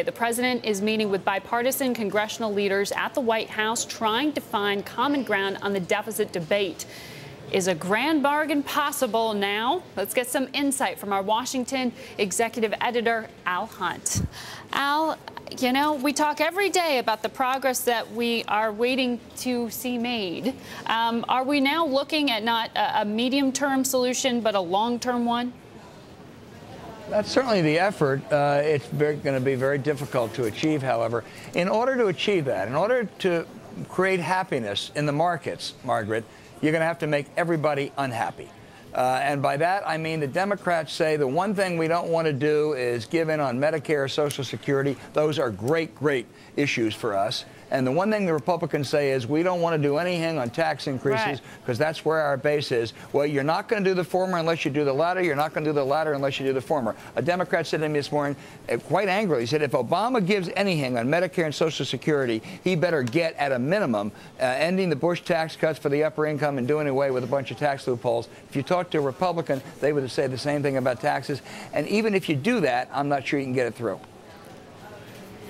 The president is meeting with bipartisan congressional leaders at the White House, trying to find common ground on the deficit debate. Is a grand bargain possible now? Let's get some insight from our Washington executive editor, Al Hunt. Al, you know, we talk every day about the progress that we are waiting to see made. Are we now looking at not a medium-term solution, but a long-term one? That's certainly the effort. It's going to be very difficult to achieve, however. In order to achieve that, in order to create happiness in the markets, Margaret, you're going to have to make everybody unhappy. And by that, I mean the Democrats say the one thing we don't want to do is give in on Medicare or Social Security. Those are great, great issues for us. And the one thing the Republicans say is we don't want to do anything on tax increases because that's where our base is. Well, you're not going to do the former unless you do the latter. You're not going to do the latter unless you do the former. A Democrat said to me this morning, quite angrily, he said, if Obama gives anything on Medicare and Social Security, he better get, at a minimum, ending the Bush tax cuts for the upper income and doing away with a bunch of tax loopholes. If you talk to a Republican, they would say the same thing about taxes. And even if you do that, I'm not sure you can get it through.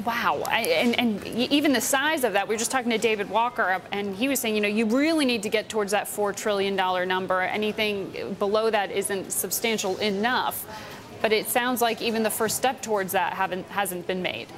Wow. And even the size of that, we were just talking to David Walker, and he was saying, you know, you really need to get towards that $4 trillion number. Anything below that isn't substantial enough. But it sounds like even the first step towards that hasn't been made.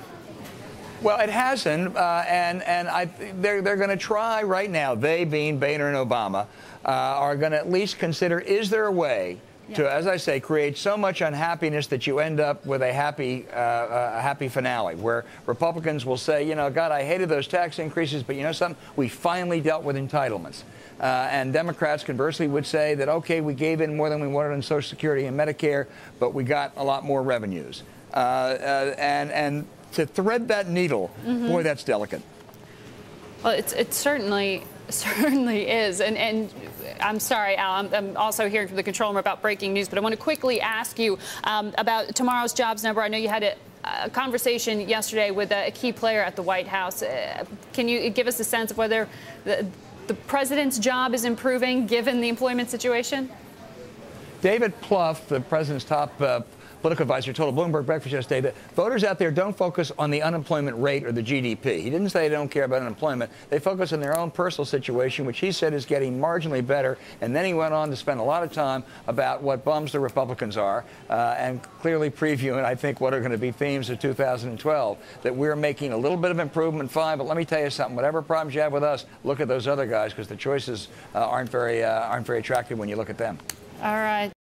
Well, it hasn't, they're going to try right now, they being Boehner and Obama, are going to at least consider, is there a way to, as I say, create so much unhappiness that you end up with a happy finale, where Republicans will say, you know, God, I hated those tax increases, but you know something? We finally dealt with entitlements. And Democrats, conversely, would say that, okay, we gave in more than we wanted on Social Security and Medicare, but we got a lot more revenues. And to thread that needle, boy, that's delicate. Well, it certainly is. And I'm sorry, Al, I'm also hearing from the control room about breaking news, but I want to quickly ask you about tomorrow's jobs number. I know you had a conversation yesterday with a key player at the White House. Can you give us a sense of whether the president's job is improving given the employment situation? David Plouffe, the president's top political advisor, told a Bloomberg breakfast yesterday that voters out there don't focus on the unemployment rate or the GDP. He didn't say they don't care about unemployment. They focus on their own personal situation, which he said is getting marginally better. And then he went on to spend a lot of time about what bums the Republicans are, and clearly previewing, I think, what are going to be themes of 2012, that we're making a little bit of improvement, fine, but let me tell you something, whatever problems you have with us, look at those other guys, because the choices aren't very attractive when you look at them. All right.